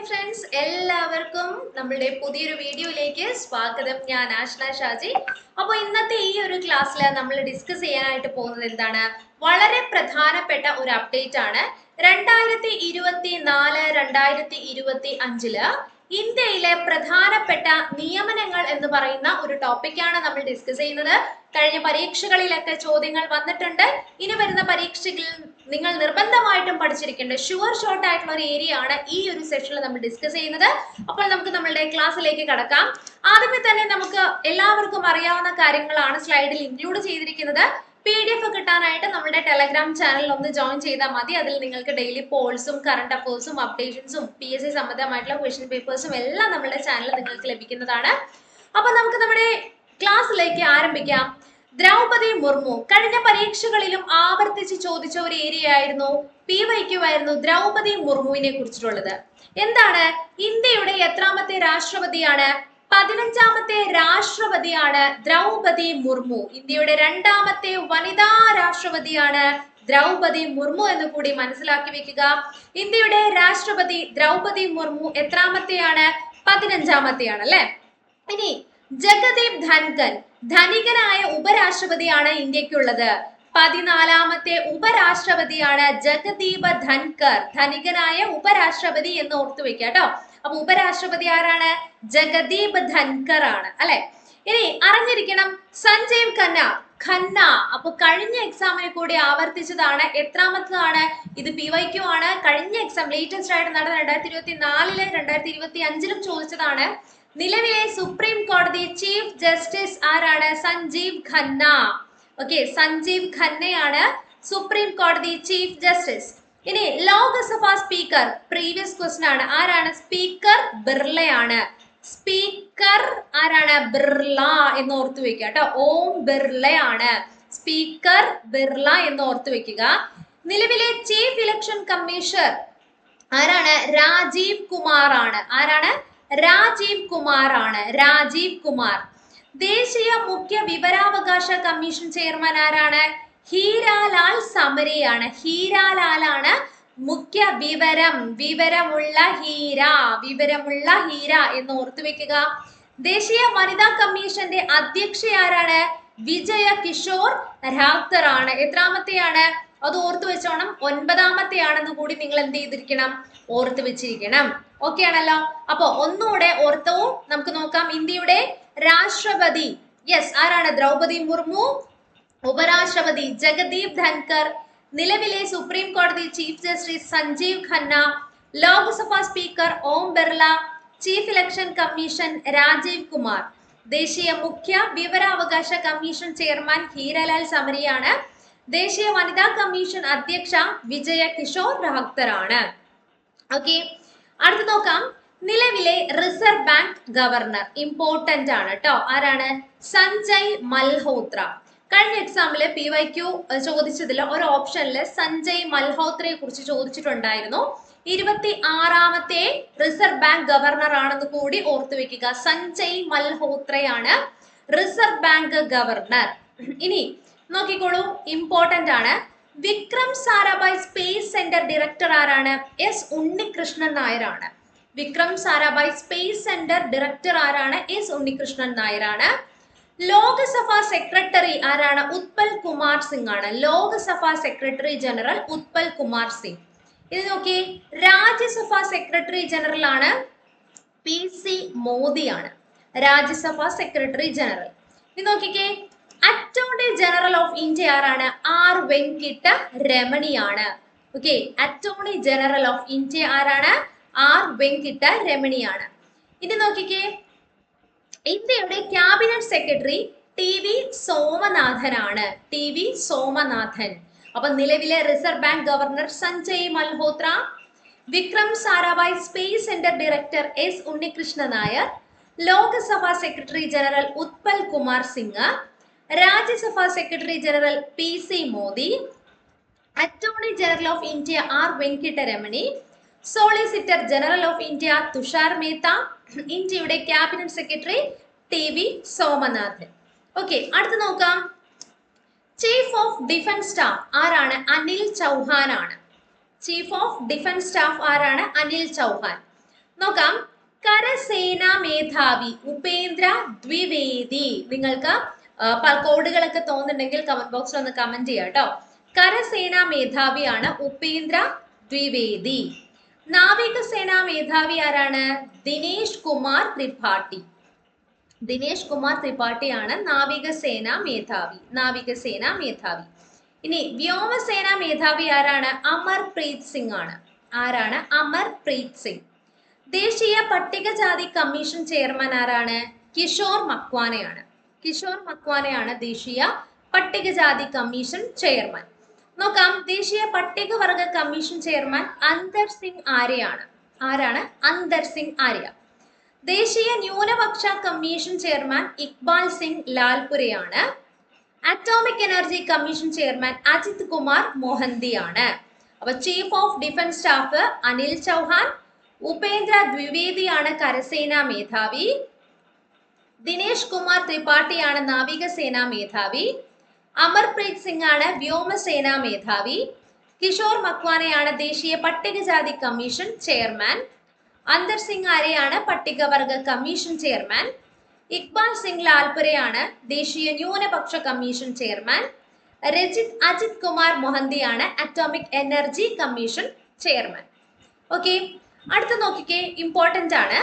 Hi friends, എല്ലാവർക്കും നമ്മളുടെ പുതിയൊരു വീഡിയോയിലേക്ക് സ്വാഗതം. ഞാൻ ആഷ്ന ഷാജി. അപ്പോൾ ഇന്നത്തെ ഈ ഒരു ക്ലാസ്സിൽ നമ്മൾ ഡിസ്കസ് ചെയ്യാനായിട്ട് പോകുന്നത് എന്താണ്, വളരെ പ്രധാനപ്പെട്ട ഒരു അപ്ഡേറ്റ് ആണ്. 2024-2025 ഇന്ത്യയിലെ പ്രധാനപ്പെട്ട നിയമനങ്ങൾ എന്ന് പറയുന്ന ഒരു ടോപ്പിക്കാണ് നമ്മൾ ഡിസ്കസ് ചെയ്യുന്നത്. കഴിഞ്ഞ പരീക്ഷകളിലൊക്കെ ചോദ്യങ്ങൾ വന്നിട്ടുണ്ട്. ഇനി വരുന്ന പരീക്ഷകളിൽ നിങ്ങൾ നിർബന്ധമായിട്ടും പഠിച്ചിരിക്കേണ്ട ഷുവർ ഷോർട്ട് ആയിട്ടുള്ള ഒരു ഏരിയ ആണ് ഈ ഒരു സെഷനിൽ നമ്മൾ ഡിസ്കസ് ചെയ്യുന്നത്. അപ്പോൾ നമുക്ക് നമ്മളുടെ ക്ലാസ്സിലേക്ക് കടക്കാം. ആദ്യമേ തന്നെ നമുക്ക് എല്ലാവർക്കും അറിയാവുന്ന കാര്യങ്ങളാണ് സ്ലൈഡിൽ ഇൻക്ലൂഡ് ചെയ്തിരിക്കുന്നത്. PDF കിട്ടാനായിട്ട് നമ്മുടെ ടെലഗ്രാം ചാനലിൽ ഒന്ന് ജോയിൻ ചെയ്താൽ മതി. അതിൽ നിങ്ങൾക്ക് ഡെയിലി പോൾസും കറണ്ട് അഫയേഴ്സും അപ്ഡേഷൻസും PSC സംബന്ധമായിട്ടുള്ള ക്വസ്റ്റ്യൻ പേപ്പേഴ്സും എല്ലാം നമ്മുടെ ചാനലിൽ നിങ്ങൾക്ക് ലഭിക്കുന്നതാണ്. അപ്പൊ നമുക്ക് നമ്മുടെ ക്ലാസ്സിലേക്ക് ആരംഭിക്കാം. ദ്രൗപദി മുർമു കഴിഞ്ഞ പരീക്ഷകളിലും ആവർത്തിച്ച് ചോദിച്ച ഒരു ഏരിയ ആയിരുന്നു, PYQ ആയിരുന്നു ദ്രൗപദി മുർമുവിനെ കുറിച്ചിട്ടുള്ളത്. എന്താണ്, ഇന്ത്യയുടെ എത്രാമത്തെ രാഷ്ട്രപതിയാണ്? 15ാമത്തെ രാഷ്ട്രപതിയാണ് ദ്രൗപദി മുർമു. ഇന്ത്യയുടെ 2ാമത്തെ വനിതാ രാഷ്ട്രപതിയാണ് ദ്രൗപദി മുർമു എന്ന് കൂടി മനസ്സിലാക്കി വെക്കുക. ഇന്ത്യയുടെ രാഷ്ട്രപതി ദ്രൗപദി മുർമു എത്രാമത്തെയാണ്? 15ാമത്തെയാണ് അല്ലെ. ഇനി ജഗദീപ് ധൻകർ ധനികനായ ഉപരാഷ്ട്രപതിയാണ് ഇന്ത്യക്കുള്ളത്. 14ാമത്തെ ഉപരാഷ്ട്രപതിയാണ് ജഗദീപ് ധൻകർ, ധനികനായ ഉപരാഷ്ട്രപതി എന്ന് ഓർത്തു വെക്കുക കേട്ടോ. അപ്പൊ ഉപരാഷ്ട്രപതി ആരാണ്? ജഗദീപ് ധൻകർ ആണ് അല്ലെ. ഇനി അറിഞ്ഞിരിക്കണം സഞ്ജീവ് ഖന്ന. അപ്പൊ കഴിഞ്ഞ എക്സാമിന് കൂടി ആവർത്തിച്ചതാണ്. എത്രാമത്തതാണ് ഇത്? PYQ ആണ്. കഴിഞ്ഞ എക്സാം ലേറ്റസ്റ്റ് ആയിട്ട് നടന്ന 2024-ലും 2025-ലും ചോദിച്ചതാണ്. നിലവിലെ സുപ്രീം കോടതി ചീഫ് ജസ്റ്റിസ് ആരാണ്? സഞ്ജീവ് ഖന്ന. ഓക്കെ, സഞ്ജീവ് ഖന്നയാണ് സുപ്രീം കോടതി ചീഫ് ജസ്റ്റിസ്. ഇനി ലോക്സഭാ സ്പീക്കർ, പ്രീവിയസ് ക്വസ്റ്റ്യൻ ആണ്. ആരാണ്? സ്പീക്കർ ബിർളയാണ്. സ്പീക്കർ ആരാണ്? ബിർള എന്ന് ഓർത്തു വെക്കുക കേട്ടോ. ഓം ബിർളയാണ് സ്പീക്കർ ബിർള എന്ന് ഓർത്തു വെക്കുക. നിലവിലെ ചീഫ് ഇലക്ഷൻ കമ്മീഷണർ ആരാണ്? രാജീവ് കുമാർ ആണ്. ആരാണ്? രാജീവ് കുമാർ ആണ്. രാജീവ് കുമാർ. ദേശീയ മുഖ്യ വിവരാവകാശ കമ്മീഷൻ ചെയർമാൻ ആരാണ്? ഹീരാലാൽ സമരയാണ്. ഹീരാലാലാണ് മുഖ്യ വിവരമുള്ള ഹീര എന്ന് ഓർത്തു വെക്കുക. ദേശീയ വനിതാ കമ്മീഷന്റെ അധ്യക്ഷ ആരാണ്? വിജയ കിഷോർ രാക്തർ ആണ്. എത്രാമത്തെയാണ്? അത് ഓർത്തു വെച്ചോണം. 9ാമത്തെയാണെന്ന് കൂടി നിങ്ങൾ എന്ത് ചെയ്തിരിക്കണം? ഓർത്തു വെച്ചിരിക്കണം. ഓക്കെ ആണല്ലോ. അപ്പൊ ഒന്നുകൂടെ ഓർത്തോ. നമുക്ക് നോക്കാം. ഇന്ത്യയുടെ രാഷ്ട്രപതി യെസ് ആരാണ്? ദ്രൗപദി മുർമു. ഉപരാഷ്ട്രപതി ജഗദീപ് ധൻകർ. നിലവിലെ സുപ്രീം കോടതി chief justice Sanjiv Khanna. Lok Sabha speaker Om Birla. Chief election commission Rajiv Kumar. ദേശീയ മുഖ്യ വിവരാവകാശ കമ്മീഷൻ ചെയർമാൻ ഹീരാലാൽ സമരിയാണ്. ദേശീയ വനിതാ കമ്മീഷൻ അധ്യക്ഷ വിജയ കിഷോർ രാക്തർ ആണ്. ഓക്കെ, അടുത്ത് നോക്കാം. നിലവിലെ റിസർവ് ബാങ്ക് ഗവർണർ ഇമ്പോർട്ടന്റ് ആണ് കേട്ടോ. ആരാണ്? സഞ്ജയ് മൽഹോത്ര. കഴിഞ്ഞ എക്സാമില് PYQ ചോദിച്ചതിൽ ഒരു ഓപ്ഷനില് സഞ്ജയ് മൽഹോത്രയെ കുറിച്ച് ചോദിച്ചിട്ടുണ്ടായിരുന്നു. 26ാമത്തെ റിസർവ് ബാങ്ക് ഗവർണർ ആണെന്ന് കൂടി ഓർത്തു വെക്കുക. സഞ്ജയ് മൽഹോത്രയാണ് റിസർവ് ബാങ്ക് ഗവർണർ. ഇനി നോക്കിക്കോളൂ, ഇമ്പോർട്ടന്റ് ആണ്. Vikram Sarabhai space centre director ആരാണ്? S ഉണ്ണികൃഷ്ണൻ നായരാണ്. Vikram Sarabhai space centre director ആരാണ്? S ഉണ്ണികൃഷ്ണൻ നായരാണ്. ലോക്സഭാ സെക്രട്ടറി ആരാണ്? ഉത്പൽ കുമാർ സിംഗ് ആണ്. Lok Sabha secretary general Utpal Kumar Singh. ഇത് നോക്കി, രാജ്യസഭാ സെക്രട്ടറി ജനറൽ ആണ് PC മോദിയാണ്. Rajya Sabha secretary general. ഇത് നോക്കിക്കേ, അറ്റോർണി ജനറൽ ഓഫ് ഇന്ത്യ ആരാണ്? R വെങ്കിട്ട രമണിയാണ്. Okay, attorney general of India ആരാണ്? R വെങ്കിട്ട രമണിയാണ്. ഇത് നോക്കിക്കേ, ഇന്ത്യയുടെ ക്യാബിനറ്റ് സെക്രട്ടറി TV സോമനാഥൻ ആണ്. TV സോമനാഥൻ. അപ്പൊ നിലവിലെ reserve bank governor Sanjay Malhotra. Vikram Sarabhai space centre director S Unnikrishna Nair. Lok Sabha secretary general Utpal Kumar Singh. Rajya Sabha secretary general PC Modi. Attorney general of India R Venkata Ramani. Solicitor general of India Tushar Mehta. ഇന്ത്യയുടെ cabinet secretary TV Somanathan. Okay, അടുത്ത് നോക്കാം. ചീഫ് ഓഫ് ഡിഫൻസ് സ്റ്റാഫ് ആരാണ്? അനിൽ ചൗഹാൻ ആണ്. Chief of defence staff ആരാണ്? അനിൽ ചൗഹാൻ. നോക്കാം. കരസേനാ മേധാവി ഉപേന്ദ്ര ദ്വിവേദി. നിങ്ങൾക്ക് കോഡുകളൊക്കെ തോന്നുന്നുണ്ടെങ്കിൽ കമന്റ് ബോക്സിൽ ഒന്ന് കമന്റ് ചെയ്യാം കേട്ടോ. കരസേനാ മേധാവിയാണ് ഉപേന്ദ്ര ദ്വിവേദി. നാവികസേനാ മേധാവി ആരാണ്? ദിനേശ് കുമാർ ത്രിപാഠി. ദിനേശ് കുമാർ ത്രിപാഠിയാണ് നാവികസേനാ മേധാവി. ഇനി വ്യോമസേനാ മേധാവി ആരാണ്? അമർപ്രീത് സിംഗ് ആണ്. ആരാണ്? അമർപ്രീത് സിംഗ്. ദേശീയ പട്ടികജാതി കമ്മീഷൻ ചെയർമാൻ ആരാണ്? കിഷോർ മക്വാനയാണ് ദേശീയ പട്ടികജാതി കമ്മീഷൻ ചെയർമാൻ. നോക്കാം. ദേശീയ പട്ടികവർഗ കമ്മീഷൻ ചെയർമാൻ അന്തർ സിംഗ് ആര്യയാണ്. ആരാണ്? അന്തർ സിംഗ് ആര്യ. ദേശീയ ന്യൂനപക്ഷ കമ്മീഷൻ ചെയർമാൻ ഇക്ബാൽ സിംഗ് ലാൽപുരയാണ്. Atomic energy commission chairman Ajit Kumar മൊഹന്തിയാണ്. അപ്പൊ chief of defence staff Anil Chauhan. Upendra ദ്വിവേദിയാണ് കരസേനാ മേധാവി. ദിനേശ് കുമാർ ത്രിപാഠിയാണ് നാവികസേനാ മേധാവി. അമർപ്രീത് സിംഗ് ആണ് വ്യോമസേനാ മേധാവി. കിഷോർ മക്വാനയാണ് ദേശീയ പട്ടികജാതി കമ്മീഷൻ ചെയർമാൻ. അന്തർ സിംഗ് ആര്യയാണ് പട്ടികവർഗ കമ്മീഷൻ ചെയർമാൻ. ഇക്ബാൽ സിംഗ് ലാൽപുരയാണ് ദേശീയ ന്യൂനപക്ഷ കമ്മീഷൻ ചെയർമാൻ. അജിത് കുമാർ മൊഹന്തിയാണ് atomic energy commission chairman. Okay, അടുത്ത നോക്കിക്കേ, ഇമ്പോർട്ടന്റ് ആണ്.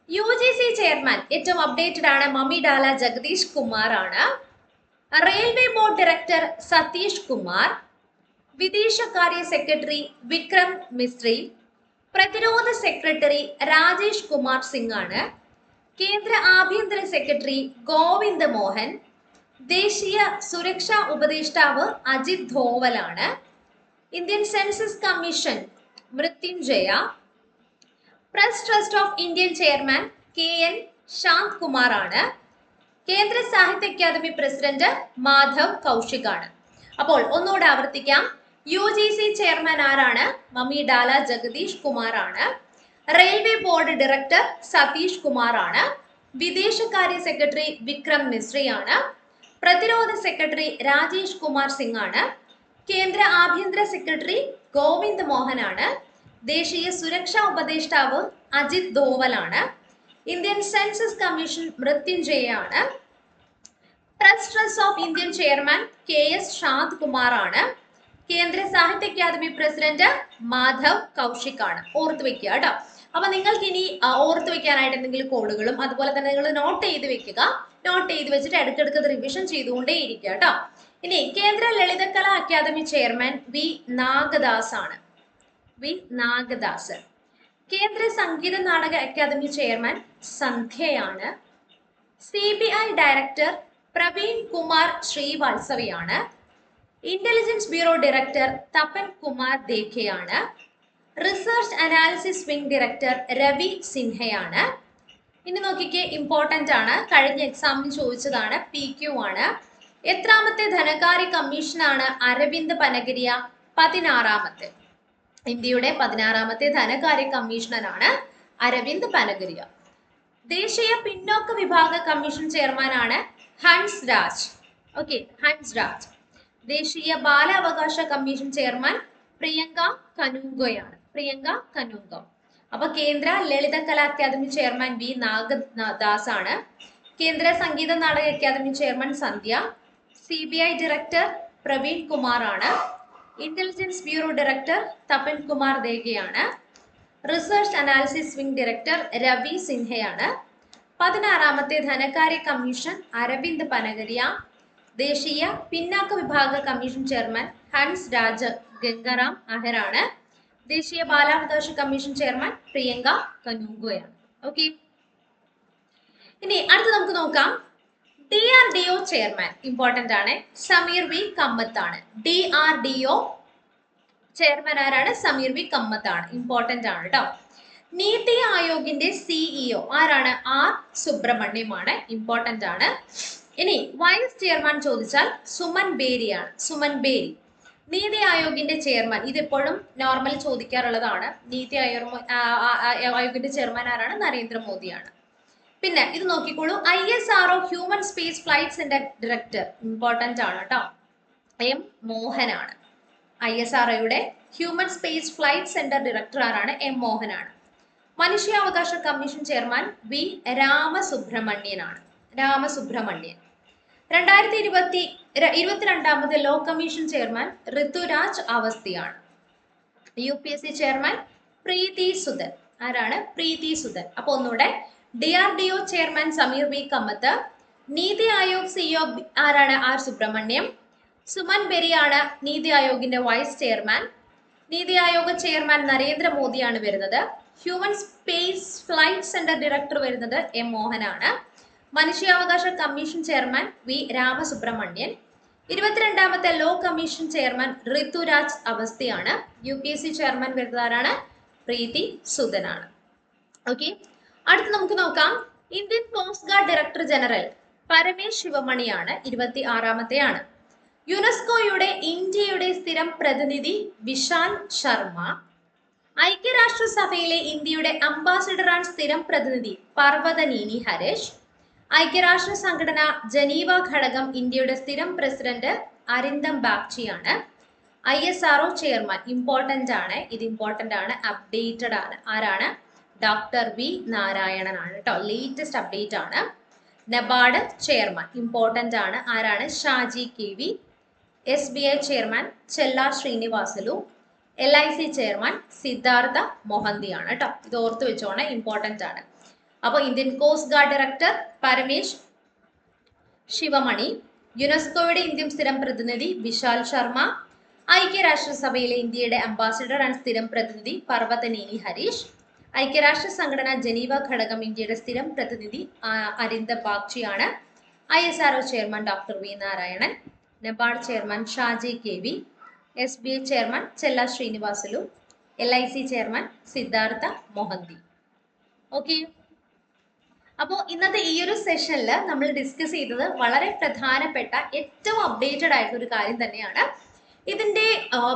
UGC ചെയർമാൻ ഏറ്റവും അപ്ഡേറ്റഡ് ആണ് മമ്മി ഡാല ജഗദീഷ് കുമാർ ആണ്. Railway board director Satish Kumar. വിദേശകാര്യ സെക്രട്ടറി വിക്രം മിസ്രി. പ്രതിരോധ സെക്രട്ടറി രാജേഷ് കുമാർ സിംഗ് ആണ്. കേന്ദ്ര ആഭ്യന്തര സെക്രട്ടറി ഗോവിന്ദ് മോഹൻ. ദേശീയ സുരക്ഷാ ഉപദേഷ്ടാവ് അജിത് ധോവലാണ്. Indian census commission Mrityunjay. Press trust of Indian chairman KN Shant Kumar ആണ്. കേന്ദ്ര സാഹിത്യ അക്കാദമി പ്രസിഡന്റ് മാധവ് കൗശിക് ആണ്. അപ്പോൾ ഒന്നുകൂടെ ആവർത്തിക്കാം. UGC ചെയർമാൻ ആരാണ്? മമ്മി ഡാല ജഗദീഷ് കുമാർ ആണ്. Railway board director Satish Kumar ആണ്. വിദേശകാര്യ സെക്രട്ടറി വിക്രം മിശ്രി ആണ്. പ്രതിരോധ സെക്രട്ടറി രാജേഷ് കുമാർ സിംഗ് ആണ്. കേന്ദ്ര ആഭ്യന്തര സെക്രട്ടറി ഗോവിന്ദ് മോഹൻ ആണ്. ദേശീയ സുരക്ഷാ ഉപദേഷ്ടാവ് അജിത് ധോവൽ ആണ്. ഇന്ത്യൻ സെൻസസ് കമ്മീഷൻ മൃത്യുഞ്ജയ ആണ്. Press trust of Indian chairman KS Shanth Kumar ആണ്. കേന്ദ്ര സാഹിത്യ അക്കാദമി പ്രസിഡന്റ് മാധവ് കൗശിക് ആണ്. ഓർത്തു വെക്കുക കേട്ടോ. അപ്പൊ നിങ്ങൾക്ക് ഇനി ഓർത്തു വെക്കാനായിട്ട് എന്തെങ്കിലും കോഡുകളും അതുപോലെ തന്നെ നിങ്ങൾ നോട്ട് ചെയ്ത് വെക്കുക. നോട്ട് ചെയ്ത് വെച്ചിട്ട് ഇടയ്ക്കിടയ്ക്ക് റിവിഷൻ ചെയ്തുകൊണ്ടേ ഇരിക്കുക കേട്ടോ. ഇനി കേന്ദ്ര Lalit Kala academy chairman V Nagdas ആണ്. കേന്ദ്ര സംഗീത നാടക അക്കാദമി ചെയർമാൻ സന്ധ്യയാണ്. CBI ഡയറക്ടർ പ്രവീൺ കുമാർ ശ്രീവാത്സവയാണ്. Intelligence bureau director Tapan Kumar ദേഖയാണ്. Research analysis wing director Ravi സിൻഹയാണ്. ഇനി നോക്കിക്കേ, ഇമ്പോർട്ടന്റ് ആണ്, കഴിഞ്ഞ എക്സാമിന് ചോദിച്ചതാണ്, PQ ആണ്. എത്രാമത്തെ ധനകാര്യ കമ്മീഷനാണ് അരവിന്ദ് പനഗരിയ? 16ാമത്തെ. ഇന്ത്യയുടെ 16ാമത്തെ ധനകാര്യ കമ്മീഷണറാണ് അരവിന്ദ് പനഗരിയ. ദേശീയ പിന്നോക്ക വിഭാഗ കമ്മീഷൻ ചെയർമാനാണ് ഹൻസ് രാജ്. ഓക്കെ, ഹൻസ് രാജ്. ദേശീയ ബാലാവകാശ കമ്മീഷൻ ചെയർമാൻ പ്രിയങ്ക കനുങ്കോയാണ്. അപ്പൊ കേന്ദ്ര Lalit Kala academy chairman V Nagdas ആണ്. കേന്ദ്ര Sangeet Natak academy chairman Sandhya. CBI director Praveen Kumar ആണ്. Intelligence bureau director Tapan Kumar ദേഗയാണ്. Research analysis wing director Ravi സിൻഹയാണ്. 16ാമത്തെ ധനകാര്യ കമ്മീഷൻ അരവിന്ദ് പനഗരിയ. ദേശീയ പിന്നാക്ക വിഭാഗ കമ്മീഷൻ ചെയർമാൻ ഹൻസ് രാജ് ഗംഗാറാം അഹരാണ്. ദേശീയ ബാലാവകാശ കമ്മീഷൻ ചെയർമാൻ പ്രിയങ്ക കനുങ്കോയാണ്. ഓക്കെ, ഇനി അടുത്ത് നമുക്ക് നോക്കാം. DRDO ചെയർമാൻ ഇമ്പോർട്ടന്റ് ആണ്, സമീർ വി കമ്മത്ത് ആണ്. DRDO ചെയർമാൻ ആരാണ്? സമീർ വി കമ്മത്ത് ആണ്. ഇമ്പോർട്ടന്റ് ആണ് കേട്ടോ. നീതി ആയോഗിന്റെ CEO ആരാണ്? R സുബ്രഹ്മണ്യമാണ്. ഇമ്പോർട്ടന്റ് ആണ്. ഇനി വൈസ് ചെയർമാൻ ചോദിച്ചാൽ സുമൻ ബേരി ആണ്. സുമൻ ബേരി. നീതി ആയോഗിന്റെ ചെയർമാൻ, ഇതിപ്പോഴും നോർമൽ ചോദിക്കാറുള്ളതാണ്. നീതി ആയോഗിന്റെ ചെയർമാൻ ആരാണ്? നരേന്ദ്രമോദിയാണ്. പിന്നെ ഇത് നോക്കിക്കോളൂ, ISRO human space flight centre director important ആണ് കേട്ടോ, M മോഹനാണ്. ISROയുടെ human space flight centre director ആരാണ്? M മോഹനാണ്. മനുഷ്യാവകാശ കമ്മീഷൻ ചെയർമാൻ വി രാമസുബ്രഹ്മണ്യനാണ്. Ramasubramanian. 2022 law commission chairman Rituraj അവസ്ഥയാണ്. UPSC chairman Preeti Sudan. ആരാണ്? പ്രീതി സുധൻ. അപ്പൊ ഒന്നുകൂടെ, DRDO chairman Sameer B Kamath, NITI Aayog CEO ആരാണ്? ആർ സുബ്രഹ്മണ്യം. സുമൻ ബെരിയാണ് നീതി ആയോഗിന്റെ vice chairman. NITI Aayog chairman നരേന്ദ്രമോദിയാണ് വരുന്നത്. Human space flight centre director വരുന്നത് M മോഹനാണ്. മനുഷ്യാവകാശ commission chairman V Ramasubramanian. 22 law commission chairman Rituraj അവസ്ഥയാണ്. UPSC ചെയർമാൻ വരുന്നതാരാണ്? പ്രീതി സുധനാണ്. ഓക്കെ, അടുത്ത് നമുക്ക് നോക്കാം. Indian coast guard director general Paramesh ശിവമണിയാണ്. 26 യുനെസ്കോയുടെ ഇന്ത്യയുടെ സ്ഥിരം പ്രതിനിധി വിശാൽ ശർമ്മ. ഐക്യരാഷ്ട്രസഭയിലെ ഇന്ത്യയുടെ അംബാസിഡർ ആൻഡ് സ്ഥിരം പ്രതിനിധി പർവതനീനി ഹരീഷ്. ഐക്യരാഷ്ട്ര സംഘടന ജനീവ ഘടകം ഇന്ത്യയുടെ സ്ഥിരം പ്രസിഡന്റ് അരിന്ദം ബാഗ്ചിയാണ്. ISRO ചെയർമാൻ ഇമ്പോർട്ടന്റ് ആണ്, ഇത് ഇമ്പോർട്ടന്റ് ആണ്, അപ്ഡേറ്റഡ് ആണ്. ആരാണ്? ഡോക്ടർ വി നാരായണനാണ് കേട്ടോ. ലേറ്റസ്റ്റ് അപ്ഡേറ്റ് ആണ്. നബാർഡ് ചെയർമാൻ ഇമ്പോർട്ടന്റ് ആണ്. ആരാണ്? Shaji KV. SBI chairman Challa Sreenivasulu. LIC chairman Siddhartha മൊഹന്തിയാണ് കേട്ടോ. ഇത് ഓർത്ത് വെച്ചോണേ, ഇമ്പോർട്ടന്റ് ആണ്. അപ്പോൾ Indian coast guard director Paramesh Sivamani, യുനെസ്കോയുടെ ഇന്ത്യൻ സ്ഥിരം പ്രതിനിധി വിശാൽ ശർമ്മ, ഐക്യരാഷ്ട്രസഭയിലെ ഇന്ത്യയുടെ അംബാസിഡർ ആൻഡ് സ്ഥിരം പ്രതിനിധി പർവതനേനി ഹരീഷ്, ഐക്യരാഷ്ട്ര സംഘടന ജനീവ ഘടകം ഇന്ത്യയുടെ സ്ഥിരം പ്രതിനിധി അരിന്ദം ബാഗ്ചിയാണ്. ISRO chairman doctor V Narayanan, NABARD chairman Shaji KV, SBI chairman Challa Sreenivasulu, LIC chairman Siddhartha Mohanty. Okay, അപ്പോൾ ഇന്നത്തെ ഈ ഒരു സെഷനിൽ നമ്മൾ ഡിസ്കസ് ചെയ്തത് വളരെ പ്രധാനപ്പെട്ട ഏറ്റവും അപ്ഡേറ്റഡ് ആയിട്ടുള്ള ഒരു കാര്യം തന്നെയാണ്. ഇതിന്റെ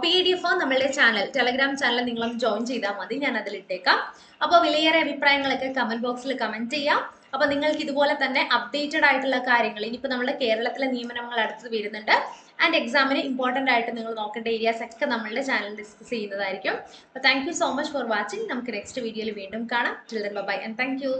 PDF നമ്മളുടെ ചാനൽ, ടെലഗ്രാം ചാനൽ നിങ്ങളൊന്ന് ജോയിൻ ചെയ്താൽ മതി, ഞാൻ അതിലിട്ടേക്കാം. അപ്പോൾ വിലയേറെ അഭിപ്രായങ്ങളൊക്കെ കമന്റ് ബോക്സിൽ കമന്റ് ചെയ്യാം. അപ്പോൾ നിങ്ങൾക്ക് ഇതുപോലെ തന്നെ അപ്ഡേറ്റഡ് ആയിട്ടുള്ള കാര്യങ്ങൾ, ഇനിയിപ്പോൾ നമ്മുടെ കേരളത്തിലെ നിയമനങ്ങൾ അടുത്ത് വരുന്നുണ്ട്, ആൻഡ് എക്സാമിന് ഇമ്പോർട്ടൻ്റ് ആയിട്ട് നിങ്ങൾ നോക്കേണ്ട ഏരിയാസ് ഒക്കെ നമ്മളുടെ ചാനൽ ഡിസ്കസ് ചെയ്യുന്നതായിരിക്കും. അപ്പോൾ thank you so much for watching. നമുക്ക് നെക്സ്റ്റ് വീഡിയോയിൽ വീണ്ടും കാണാം. Till then bye and thank you.